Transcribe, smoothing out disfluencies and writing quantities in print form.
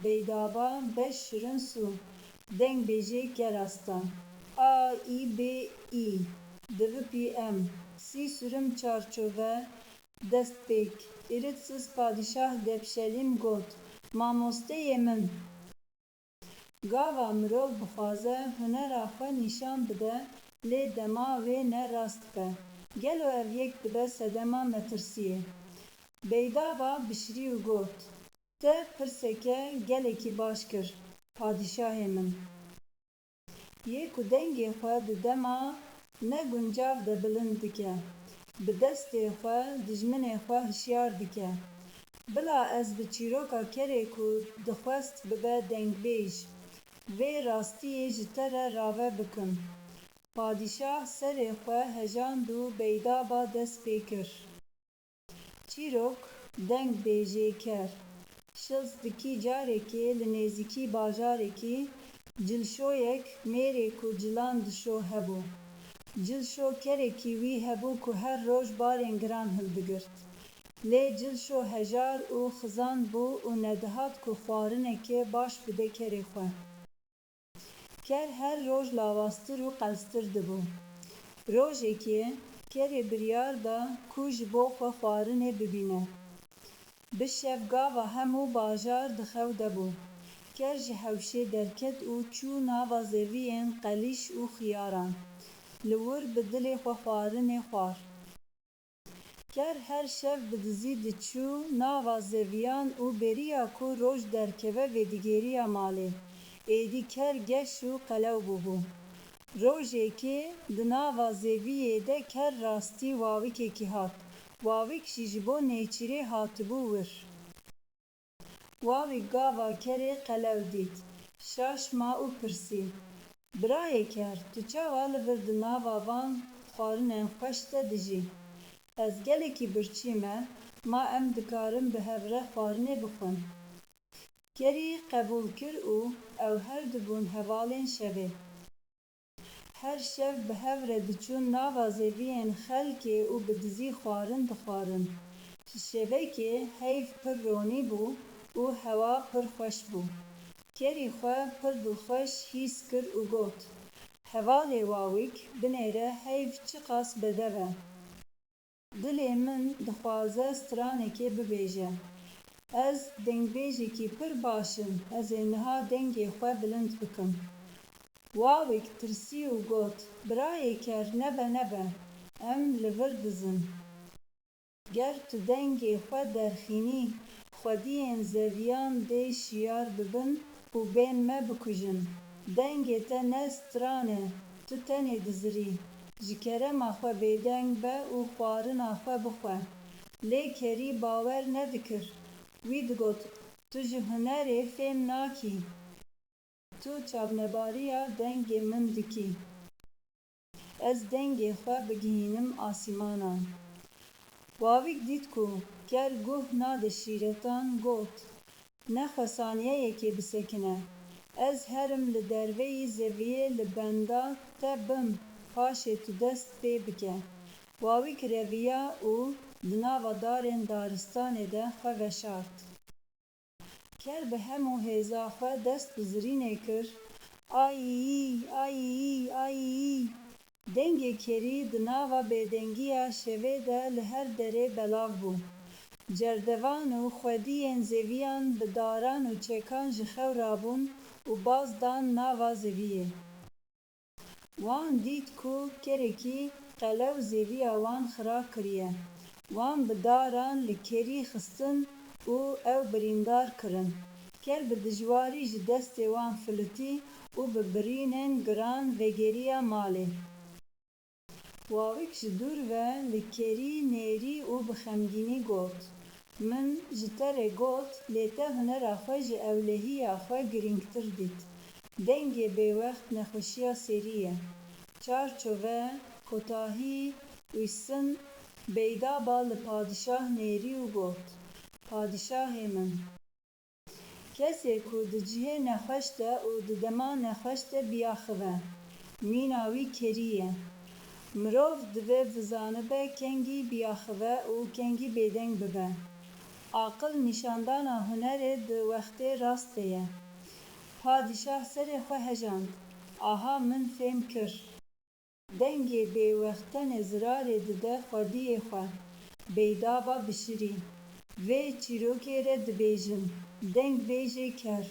beydaba beş şirin su, deng bêjê kerastan, a i b i, divipî sî sürüm çarçove dest pêk, îrit siz padişah Depşelîm got, mamosteyê min, gava mirov bixwaze hunera xwe nîşan bide, lê dema wê ne rast be, gelo ev yek dibe sedema metirsiyê. Beydava bişirî û got: Te pirseke gelekî baş kir, padişahê min. Yê ku dengê xwe di dema ne guncav de bilind dike, bi destê xwe dijminê xwe hişyar dike. Bila ez bi çîroka kerê ku dixwest bibe dengbêj, vê rastiyê ji te re rave bikim. Padişah serê xwe hejand û beydaba dest pê kir. Çîrok deng bêjê ker, şils dikî carekê li nêzîkî bajarekî, cilşoyek mêrê ku cilan dişo hebû. Cilşo kerekî wî hebû ku her roj barên giran hildigirt. Lê cilşo hejar û xizan bû û nedihat ku xwarinekê baş bide kerê xwe. Ker her roj lawaztir û qelstir dibû. Rojekê kerê biryar da ku ji bo xwe xwarinê bibîne. Bi şev gava hemû bajar dixew de bû. Ker ji hewşê derket û çû nava zeviyên qelîş û xiyaran. Li wir bi dilê xwe xwarinê xwar. Ker her şev bi dizî diçû nava zeviyan û beriya ku roj derkeve vêdigeriya malê. Êdî ker geş û qelew bûbû. Rojekê di nava zeviyê de ker rastî wawîkekî hat. Wawîk jî ji bo nêçîrê hatibû wir. Wawîk gava kerê qelew dît, şaş ma û pirsî: Birayê ker, tu çawa li vir di nava van xwarinên xweş de dijî? Ez gelekî birçî me, ma em dikarin bi hev re xwarinê bixwin. Kerî qebûl kir û ew her du bûn hevalên şevê. Her şev bi hev re diçûn nava zeviyên xelkê û bi dizî xwarin dixwarin. Ji şevekê heyv pir ronî bû û hewa pir xweş bû. Kerî xwe pir dilxweş hîs kir û got: Hevalê wawîk binêre heyv çi qas bedev e. Dilê min dixwaze stranekê bibêje. Ez dengbêjekî pir baş im, ez ê niha dengê xwe bilind bikim. Wawîk tirsî û got: Birayê ker nebe nebe, em li vir dizin. Ger tu dengê xwe derxînî, xwediyên zeviyan dê şiyar bibin û bên me bikujin. Dengê te ne stran e, tu tenê dizirî. Ji kerema xwe bêdeng be û xwarina xwe bixwe. Lê kerî bawer nedikir. Wî digot: Tu ji hunerê fêm nakî. Tu çavnebariya dengê min dikî. Ez dengê xwe bigihînim asîmanan. Wawîk dît ku ker guh nade şîretan, got: Nexwe saniyeyekê bisekine. Ez herim li derveyî zeviyê li benda te bim, paşê tu dest pê bike. Wawîk reviya û di nava darên daristanê de xwe veşart. Ker bi hemû hêza xwe dest bi zirînê kir: Ayî, ayî, ayî. Dengê kerî di nava bêdengiya şevê de li her derê belav bû. Cerdevan û xwediyên zeviyan bi daran û çekan ji xew rabûn û baz dan nava zeviyê. Wan dît ku kerekî qelew zeviya wan xira kiriye. Wan bi daran li kerî xistin û ew birîndar kirin. Ker bi dijwarî ji destê wan filitî û bi birînên giran vegeriya malê. Wawîk ji dûr ve li kerî nêrî û bi xemgînî got: Min ji te re got, lê te hunera xwe ji ewlehiya xwe girîngtir dît. Dengê bêwext nexweşiya serî ye. Çarçove, kotahî, wîstin, beydaba li padişah nêrî û got: Padişahê min. Kesê ku di cihê nexweş de û di dema nexweş de biyaxive. Mîna wî kerî ye. Mirov divê bizanibe kengî biyaxive û kengî bêdeng bibe. Aqil nîşandana hunerê di wextê rastê ye. Padîşah serê xwe hejand. Aha min fêm kir. Dengê bêwextenê zirarê dide xwediyê xwe. Beydava bişirî. Vê çîrokê re dibêjin. Deng bêje ker.